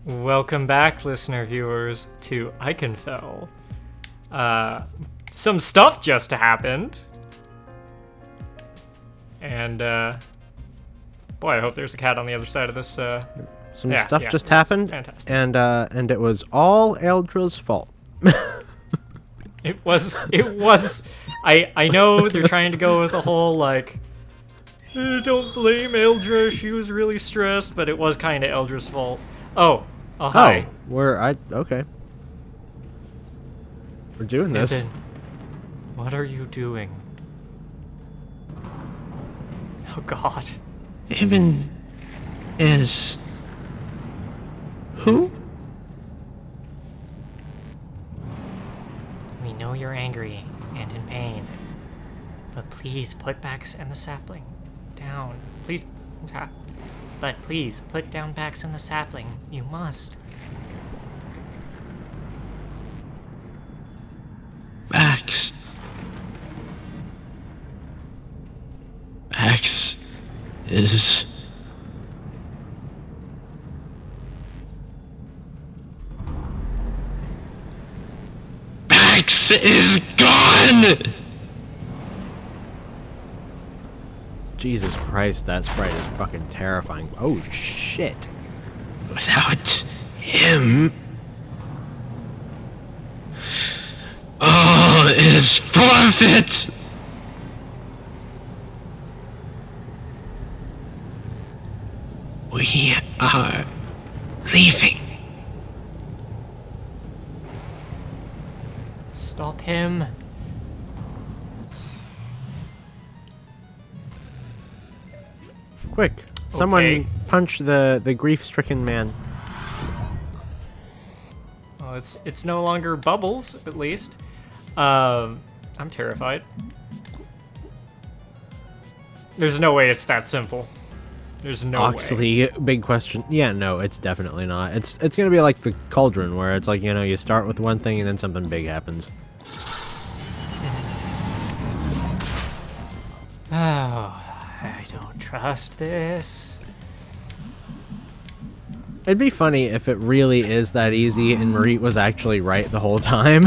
Welcome back, listener viewers, to Ikenfell. Some stuff just happened. And, boy, I hope there's a cat on the other side of this, Some stuff just happened, fantastic. and it was all Eldra's fault. It was, I know they're trying to go with the whole, like, don't blame Eldra, she was really stressed, but it was kind of Eldra's fault. Oh, hi. Okay. We're doing this. Eben, what are you doing? Oh God. Eben is... who? We know you're angry and in pain, but please put Bax and the sapling down. Please, but please put down Bax and the sapling. You must. Bax. Bax is... Bax is gone! Jesus Christ, that sprite is fucking terrifying. Oh shit. Without him... all is forfeit! We are leaving. Stop him. Quick, someone Okay. punch the grief-stricken man. Well, it's no longer Bubbles, at least. I'm terrified. There's no way it's that simple. There's no way. Oxley, big question. Yeah, no, it's definitely not. It's gonna be like the Cauldron, where it's like, you know, you start with one thing and then something big happens. Oh, I don't trust this. It'd be funny if it really is that easy and Marit was actually right the whole time.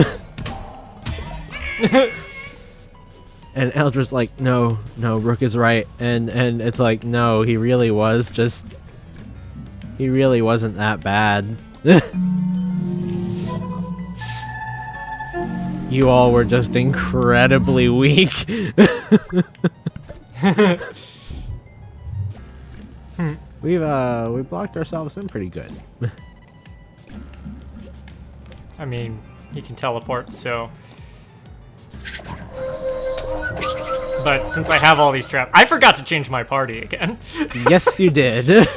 And Eldra's like, no, Rook is right. And it's like, no, he really was, just... he really wasn't that bad. You all were just incredibly weak. We've blocked ourselves in pretty good. I mean, he can teleport, so... But since I have all these traps... I forgot to change my party again. Yes, you did.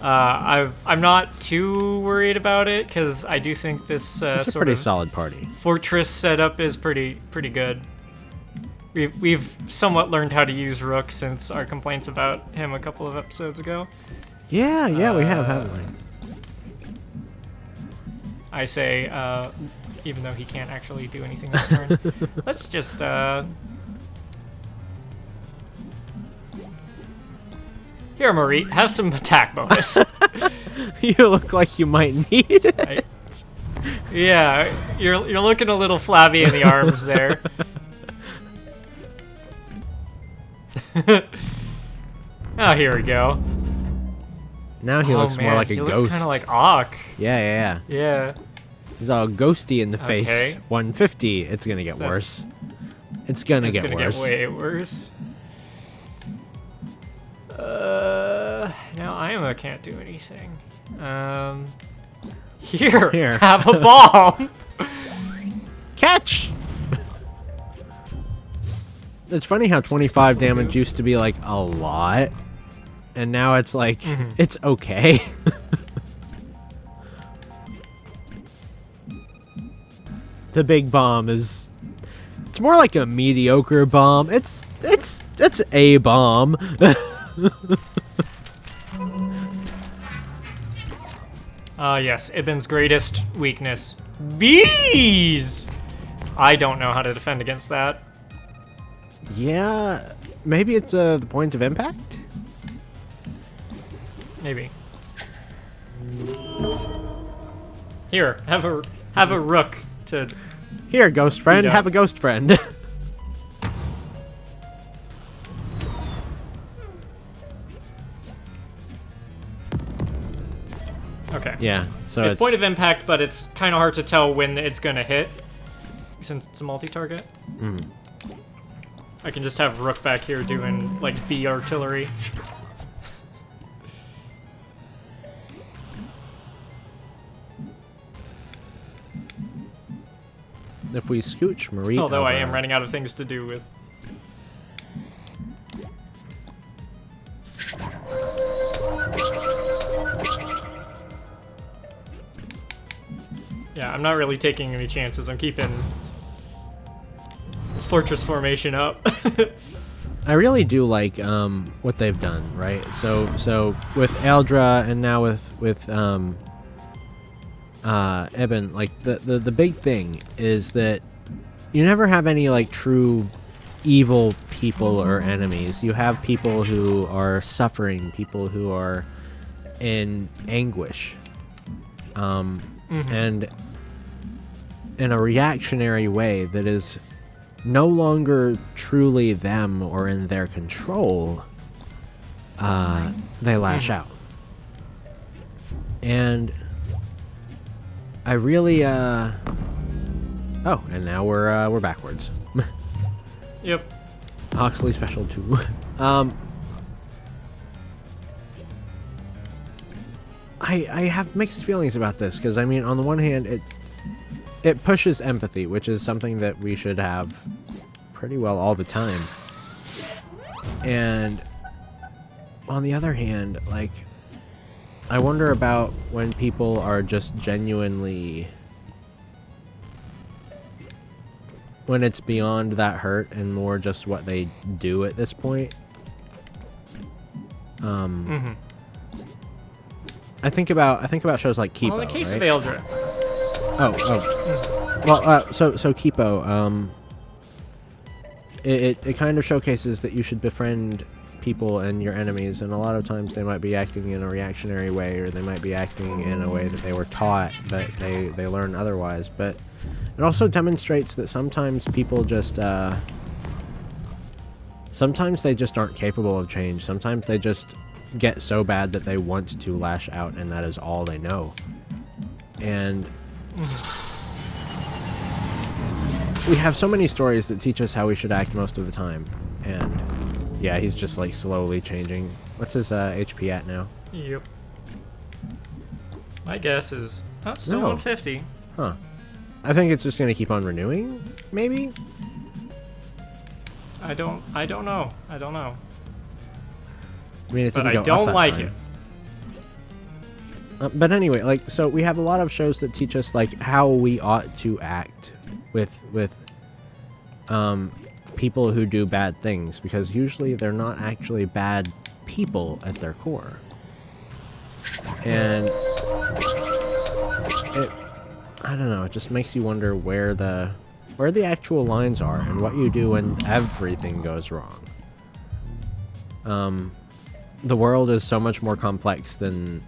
I'm not too worried about it, because I do think this It's a sort pretty of solid party. fortress setup is pretty good. We've somewhat learned how to use Rook since our complaints about him a couple of episodes ago. Yeah, we have, haven't we? I say, even though he can't actually do anything this turn, let's just, Here, Marie, have some attack bonus. You look like you might need it. Yeah, you're looking a little flabby in the arms there. Oh, here we go. Now he looks more like a he ghost. looks kind of like Ock. Yeah. Yeah. He's all ghosty in the face. Okay. 150. It's gonna get worse. It's gonna get worse. Get way worse. Now Ima can't do anything. Here. Have a bomb. Catch! It's funny how 25 damage used to be like a lot, and now it's like, it's okay. The big bomb is... it's more like a mediocre bomb. It's a bomb. Yes, Ibn's greatest weakness. Bees! I don't know how to defend against that. Yeah, maybe it's the point of impact. Maybe. Here, have a rook to. Here, ghost friend, Yeah. have a ghost friend. Okay. Yeah, so It's point of impact, but it's kind of hard to tell when it's gonna hit, since it's a multi-target. I can just have rook back here doing like B artillery. if we scooch Marie. Although I over- am running out of things to do with. Yeah, I'm not really taking any chances. I'm keeping fortress formation up. I really do like what they've done, right? So with Eldra and now with Eben, like the big thing is that you never have any like true evil people or enemies. You have people who are suffering, people who are in anguish, and in a reactionary way that is no longer truly them or in their control. They lash out, and I really oh, and now we're backwards. Yep. Oxley special 2. I have mixed feelings about this because I mean, on the one hand, it pushes empathy, which is something that we should have pretty well all the time, and on the other hand, like, I wonder about when people are just genuinely, when it's beyond that hurt and more just what they do at this point. I think about shows like Kipo. Well, in the case right? of Eldra. Well, so Kipo, it kind of showcases that you should befriend people and your enemies, and a lot of times they might be acting in a reactionary way, or they might be acting in a way that they were taught, but they learn otherwise. But it also demonstrates that sometimes people just sometimes they just aren't capable of change. Sometimes they just get so bad that they want to lash out, and that is all they know. And we have so many stories that teach us how we should act most of the time, and yeah, he's just like slowly changing. What's his HP at now? Yep. My guess is still No. 150. Huh. I think it's just gonna keep on renewing, maybe? I don't know. I don't know. I mean, it But didn't I go up don't that like time. it. But anyway, like, so we have a lot of shows that teach us like how we ought to act with people who do bad things, because usually they're not actually bad people at their core. And I don't know, it just makes you wonder where the actual lines are and what you do when everything goes wrong. The world is so much more complex than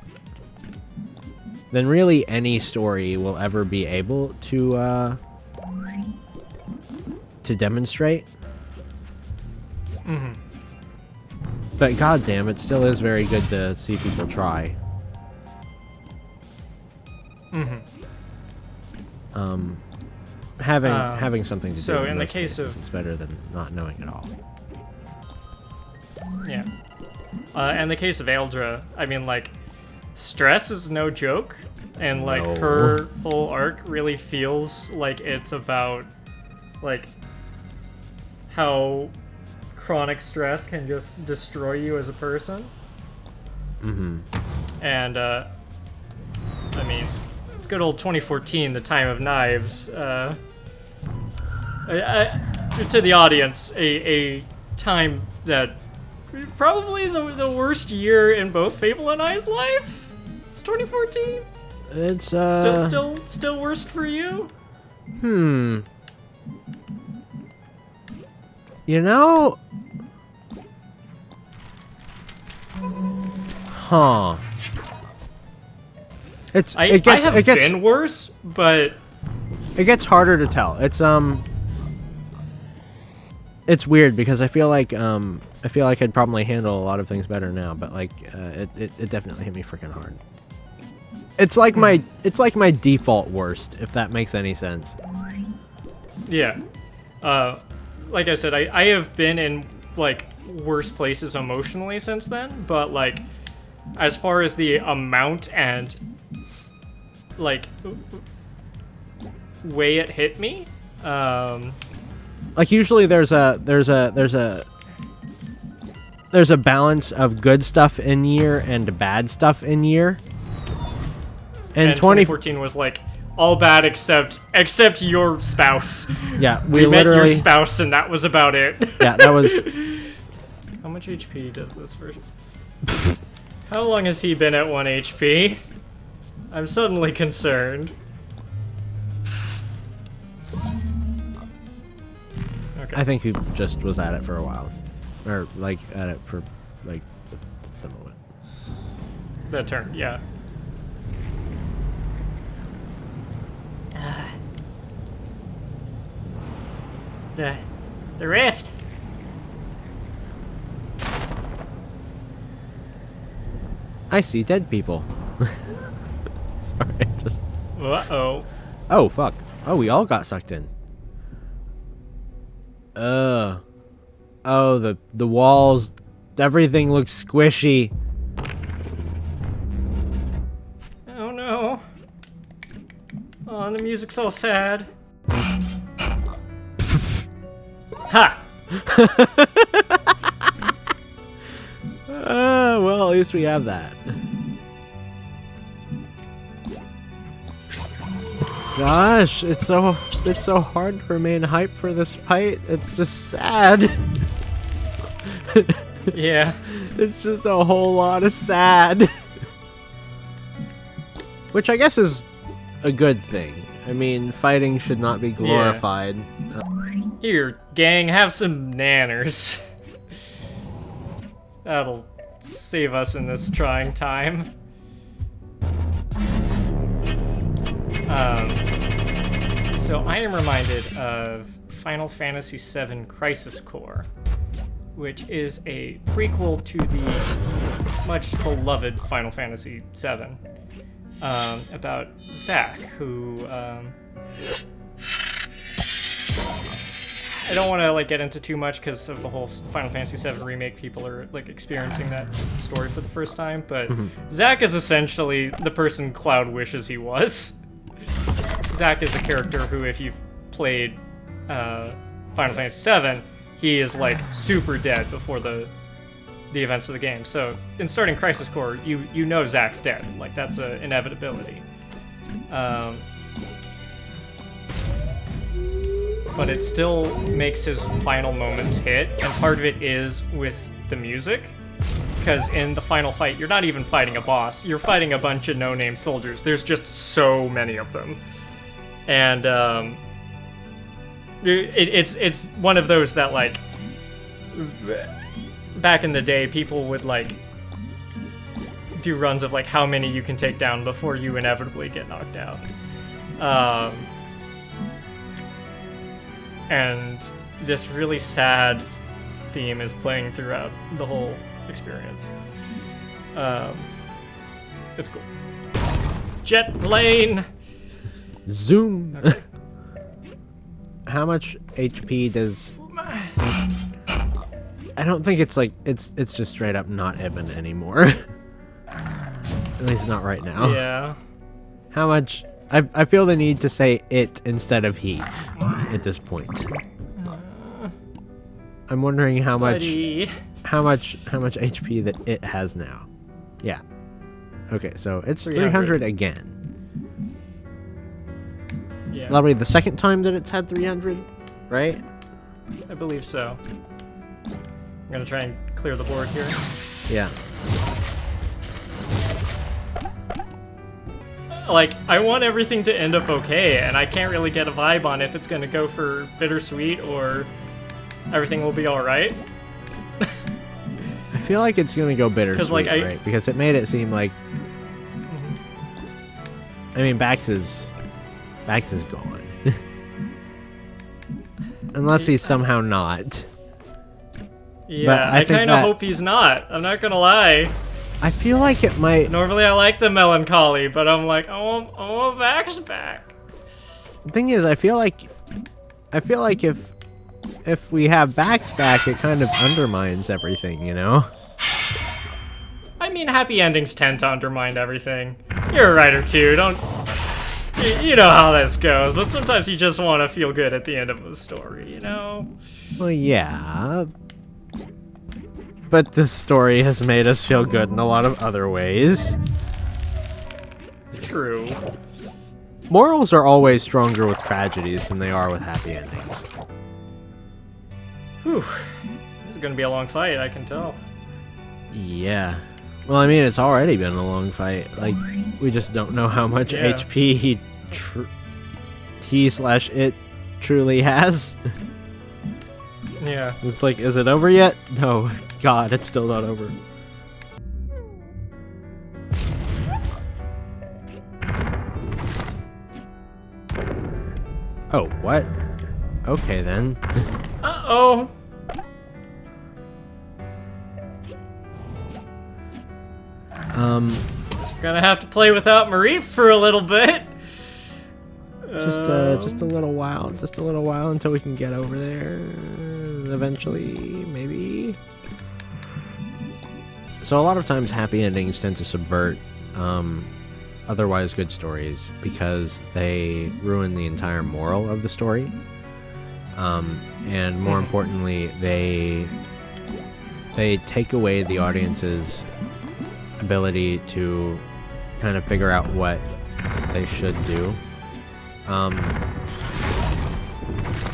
really any story will ever be able to demonstrate. But goddamn, it still is very good to see people try. Having something to do. so in the most case cases, of- it's better than not knowing at all. Yeah. In the case of Eldra, I mean, like, stress is no joke, and like No. her whole arc really feels like it's about like how chronic stress can just destroy you as a person. And I mean, it's good old 2014, the time of knives. To the audience, a time that probably the worst year in both Fable and I's life. It's 2014. It's Still worst for you. You know, Huh. I have been worse, but it gets harder to tell. It's weird because I feel like I'd probably handle a lot of things better now, but like it definitely hit me freaking hard. It's like my default worst, if that makes any sense. yeah. Like I said, I have been in like worse places emotionally since then, but like as far as the amount and like way it hit me, like usually there's a balance of good stuff in year and bad stuff in year. And 2014 was like all bad except your spouse. Yeah, we met literally your spouse and that was about it. Yeah, that was. How much HP does this version? How long has he been at 1 HP? I'm suddenly concerned. Okay. I think he just was at it for a while, or like at it for like the moment. That turn, yeah. The rift. I see dead people. Sorry, just. Uh-oh. Oh fuck! Oh, we all got sucked in. Oh, the walls, everything looks squishy. Oh no. Oh, and the music's all sad. Ha! Well, at least we have that. Gosh, it's so hard to remain hyped for this fight. It's just sad. Yeah. It's just a whole lot of sad. Which I guess is a good thing. I mean, fighting should not be glorified. Here, gang, have some nanners. That'll save us in this trying time. So I am reminded of Final Fantasy VII Crisis Core, which is a prequel to the much beloved Final Fantasy VII, about Zack, who I don't want to like get into too much because of the whole Final Fantasy VII remake. People are like experiencing that story for the first time, but Zack is essentially the person Cloud wishes he was. Zack is a character who, if you've played Final Fantasy VII, he is like super dead before the events of the game. So in starting Crisis Core, you know Zack's dead. Like that's an inevitability. But it still makes his final moments hit, and part of it is with the music. Because in the final fight, you're not even fighting a boss, you're fighting a bunch of no-name soldiers. There's just so many of them. And it's one of those that, like, back in the day, people would, like, do runs of, like, how many you can take down before you inevitably get knocked out. And this really sad theme is playing throughout the whole experience. It's cool. Jet plane! Zoom! Okay. How much HP does... I don't think it's like... It's just straight up not Eben anymore. At least not right now. Yeah. How much... I feel the need to say it instead of he at this point. I'm wondering how much HP that it has now. Yeah. Okay, so it's 300 again. Yeah. That'll be the second time that it's had 300, right? I believe so. I'm gonna try and clear the board here. Yeah. Like, I want everything to end up okay, and I can't really get a vibe on if it's gonna go for bittersweet or everything will be alright. feel like it's gonna go bittersweet, like, right? Because it made it seem like, I mean, Bax is gone, unless he's somehow not. Yeah, But I I think kind of that- hope he's not. I'm not gonna lie. I feel like it might. Normally I like the melancholy, but I'm like, I want Vax back. The thing is, I feel like if we have Bax back, it kind of undermines everything, you know? I mean, happy endings tend to undermine everything. You're a writer too, don't... You know how this goes, but sometimes you just want to feel good at the end of a story, you know? Well, yeah. But this story has made us feel good in a lot of other ways. True. Morals are always stronger with tragedies than they are with happy endings. Whew. This is gonna be a long fight, I can tell. Yeah. Well, I mean, it's already been a long fight. Like, we just don't know how much Yeah. HP he/it truly has. Yeah. It's like, is it over yet? No. God, it's still not over. Oh, what? Okay, then. Uh-oh. Gonna have to play without Marie for a little bit. Just a little while. Just a little while until we can get over there. Eventually, maybe. So a lot of times happy endings tend to subvert otherwise good stories because they ruin the entire moral of the story. And more importantly, they take away the audience's ability to kind of figure out what they should do.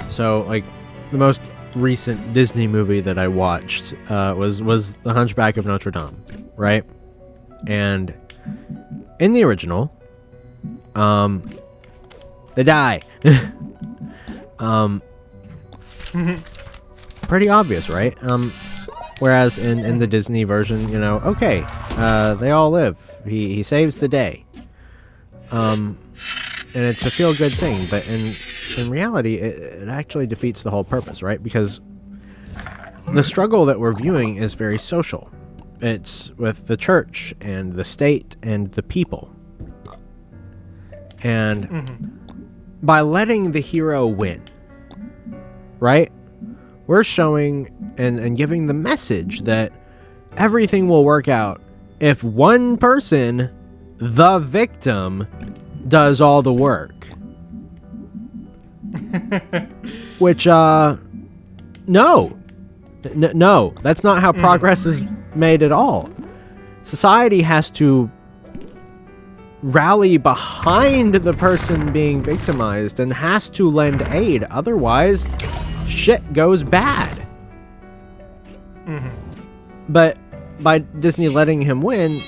So like the most recent Disney movie that I watched was The Hunchback of Notre Dame, right? And in the original, they die. Pretty obvious, right? Whereas in the Disney version, you know, okay, they all live. He saves the day. And it's a feel-good thing, but in reality, it actually defeats the whole purpose, right? Because the struggle that we're viewing is very social. It's with the church and the state and the people. And by letting the hero win, right? We're showing and giving the message that everything will work out if one person, the victim, does all the work. Which, no. No, that's not how progress is made at all. Society has to rally behind the person being victimized and has to lend aid. Otherwise, shit goes bad. But by Disney letting him win,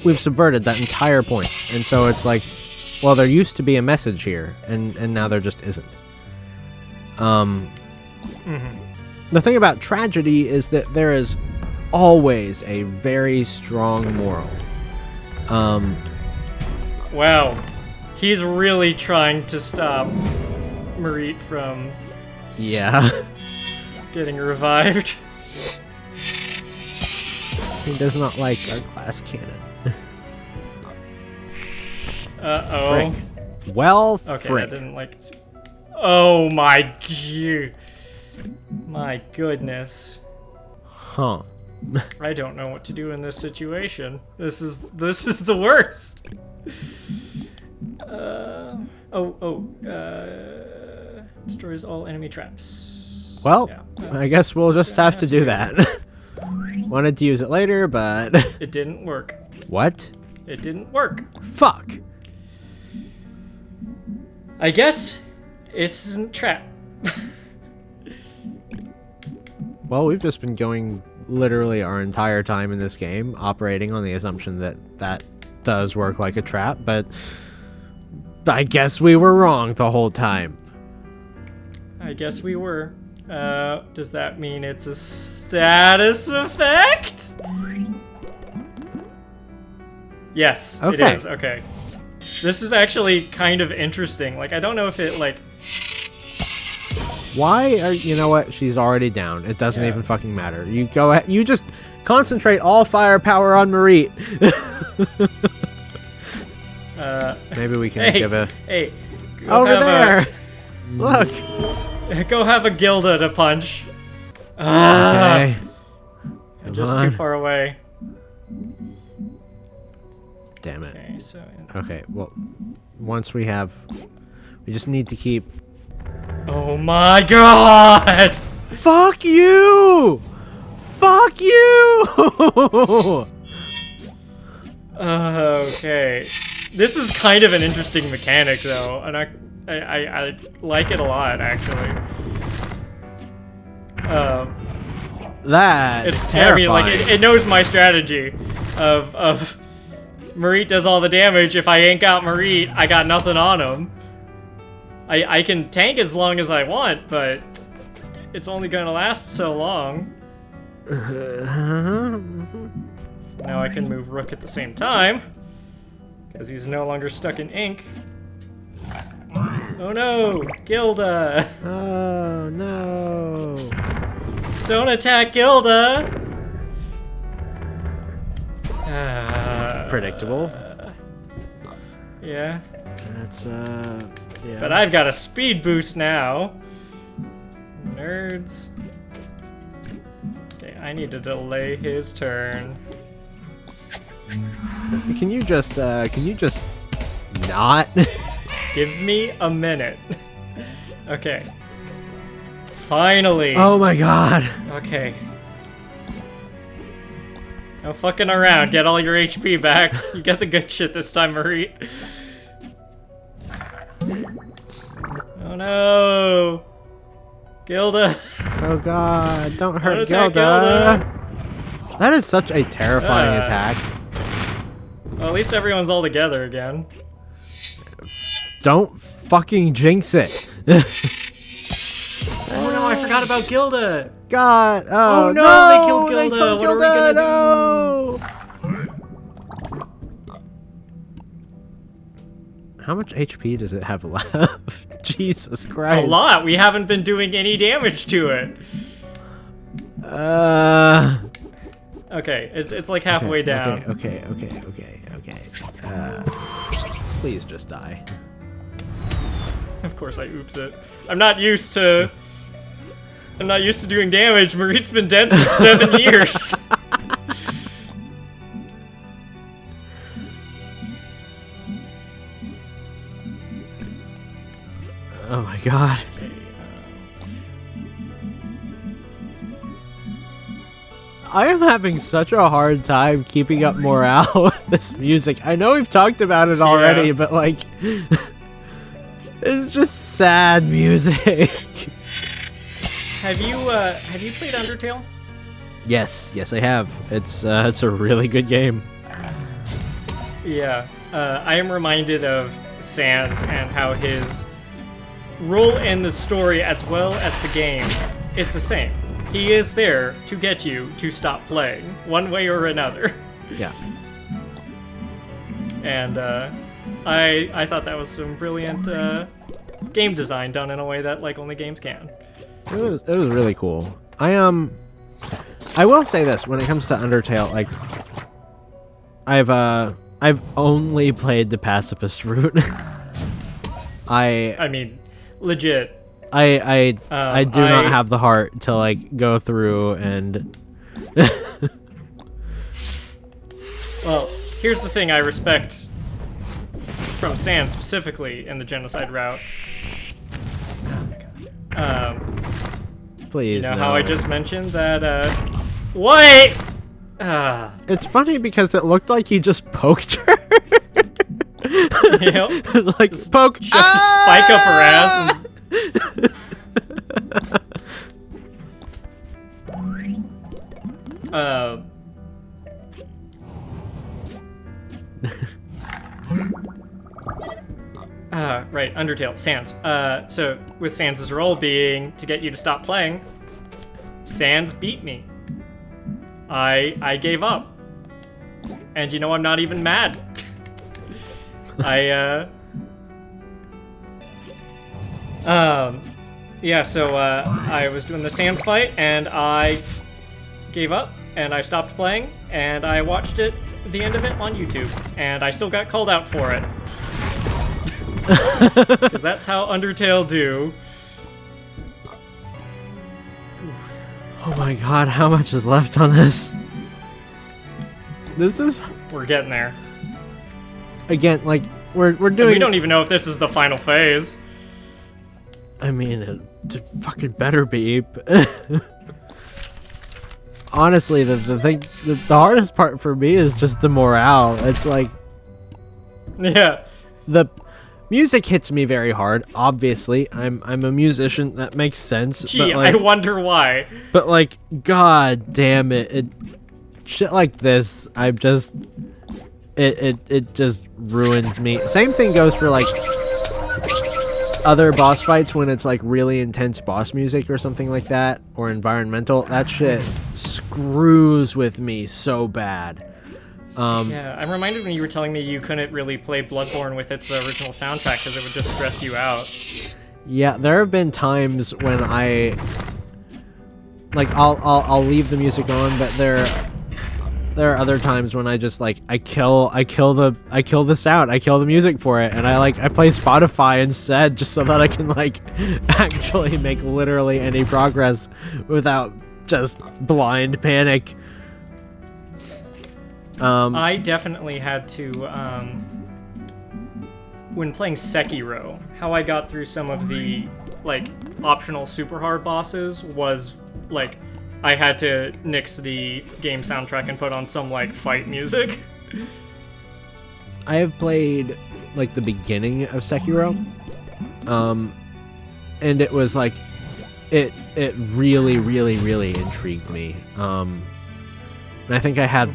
we've subverted that entire point. And so it's like, well, there used to be a message here, and now there just isn't. The thing about tragedy is that there is always a very strong moral. Wow. He's really trying to stop Marit from Yeah. getting revived. He does not like our glass cannon. Uh-oh. Frick. Well, Okay, frick. I didn't like... Oh my... My goodness. Huh. I don't know what to do in this situation. This is the worst. Destroys all enemy traps. Well, Yeah, I that's- guess we'll just have to do that. Wanted to use it later, but... It didn't work. What? It didn't work. Fuck. I guess this isn't trap. Well, we've just been going literally our entire time in this game, operating on the assumption that that does work like a trap, but I guess we were wrong the whole time. I guess we were. Does that mean it's a status effect? Yes, Okay. it is. Okay. This is actually kind of interesting. Like, I don't know if it, like... Why are you know what? She's already down. It doesn't Yeah. even fucking matter. You go ahead. You just concentrate all firepower on Marit. Maybe we can Hey, give a hey. Go over have there. Look. Go have a Gilda to punch. Ah, Okay. I'm just Come too on. far away. Damn it. Okay, so... Okay. Well, once we just need to keep. Oh my god! Fuck you! Fuck you! Okay. This is kind of an interesting mechanic, though, and I like it a lot, actually. That It's is terrifying. I mean, like it knows my strategy of Marit does all the damage. If I yank out Marit, I got nothing on him. I can tank as long as I want, but it's only gonna last so long. Now I can move Rook at the same time, because he's no longer stuck in ink. Oh no, Gilda! Oh no! Don't attack Gilda! Predictable. Yeah. That's yeah. But I've got a speed boost now. Nerds. Okay, I need to delay his turn. Can you just not? Give me a minute. Okay. Finally. Oh my god. Okay. No fucking around. Get all your HP back. You get the good shit this time, Marie. Oh no. Gilda. Oh god, don't Don't hurt attack Gilda. That is such a terrifying Uh. attack. Well, at least everyone's all together again. Don't fucking jinx it. Oh no, I forgot about Gilda. God. Oh, Oh, no, they killed Gilda. What are we gonna do? How much HP does it have left? Jesus A Christ. lot. We haven't been doing any damage to it. Okay, it's like halfway down. Okay. Please just die. Of course I oops it. I'm not used to doing damage. Marit's been dead for 7 years. Oh my god. I am having such a hard time keeping up morale with this music. I know we've talked about it already, Yeah. but like, it's just sad music. Have you played Undertale? Yes, I have. It's a really good game. Yeah. I am reminded of Sans and how his role in the story as well as the game is the same. He is there to get you to stop playing, one way or another. Yeah. And I thought that was some brilliant game design done in a way that like only games can. It was really cool. I will say this when it comes to Undertale, like I've only played the pacifist route. I mean, legit. I do not I- have the heart to like go through and Well, here's the thing I respect from Sans specifically in the genocide route. Oh my god. please. You know no. how I just mentioned that, Wait! It's funny because it looked like he just poked her. You know? Like poke. Shoved a spike up her ass and... Right, Undertale, Sans. So with Sans' role being to get you to stop playing, Sans beat me. I gave up. And you know, I'm not even mad. Yeah, so, I was doing the Sans fight, and I gave up, and I stopped playing, and I watched the end of it on YouTube, and I still got called out for it. Because that's how Undertale do. Oh my god, how much is left on this? This is... We're getting there. Again, like, we're And doing... we don't even know if this is the final phase. I mean, it fucking better be. Honestly, the hardest part for me is just the morale. It's like... Yeah. The music hits me very hard, obviously. I'm a musician, that makes sense. Gee, but like, I wonder why. But like, god damn it, shit like this, I'm just... It just ruins me. Same thing goes for like other boss fights when it's like really intense boss music or something like that, or environmental. That shit screws with me so bad. Yeah, I'm reminded when you were telling me you couldn't really play Bloodborne with its original soundtrack because it would just stress you out. Yeah, there have been times when I like I'll leave the music on, but there are other times when I just like I kill the sound, I kill the music for it, and I play Spotify instead just so that I can like actually make literally any progress without just blind panic. I definitely had to, when playing Sekiro, how I got through some of the, like, optional super hard bosses was, like, I had to nix the game soundtrack and put on some, like, fight music. I have played, like, the beginning of Sekiro, and it was, like, it really, really, really intrigued me, and I think I have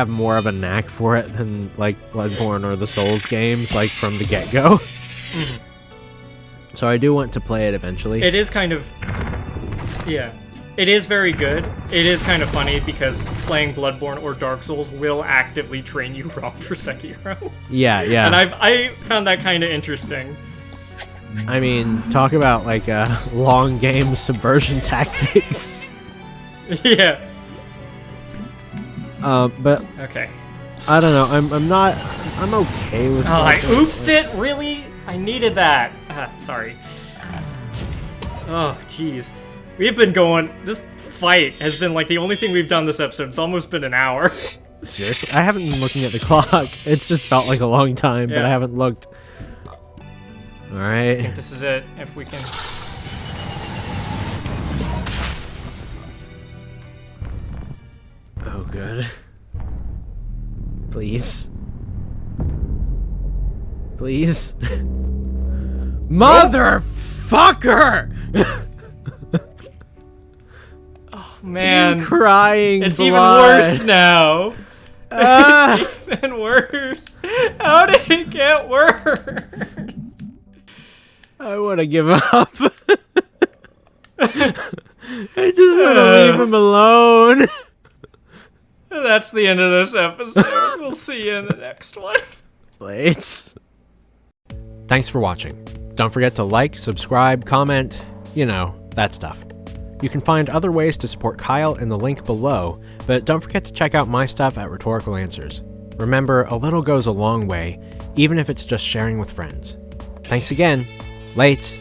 more of a knack for it than, like, Bloodborne or the Souls games, like, from the get-go. Mm-hmm. So I do want to play it eventually. It is kind of... Yeah. It is very good. It is kind of funny because playing Bloodborne or Dark Souls will actively train you wrong for Sekiro. Yeah. And I found that kind of interesting. I mean, talk about, like, long game subversion tactics. Yeah. But Okay. I don't know. I'm okay with. Oh, I oopsed it. Really? I needed that. Sorry. Oh, jeez. We've been going. This fight has been like the only thing we've done this episode. It's almost been an hour. Seriously, I haven't been looking at the clock. It's just felt like a long time, but Yeah. I haven't looked. All I right. think this is it. If we can. Oh, good. Please. Please. Motherfucker! Man, He's crying. it's even blood. worse now. Ah. It's even worse. How did it get worse? I want to give up. I just want to leave him alone. That's the end of this episode. We'll see you in the next one. Blades. Thanks for watching. Don't forget to like, subscribe, comment, you know, that stuff. You can find other ways to support Kyle in the link below, but don't forget to check out my stuff at Rhetorical Answers. Remember, a little goes a long way, even if it's just sharing with friends. Thanks again. Lates.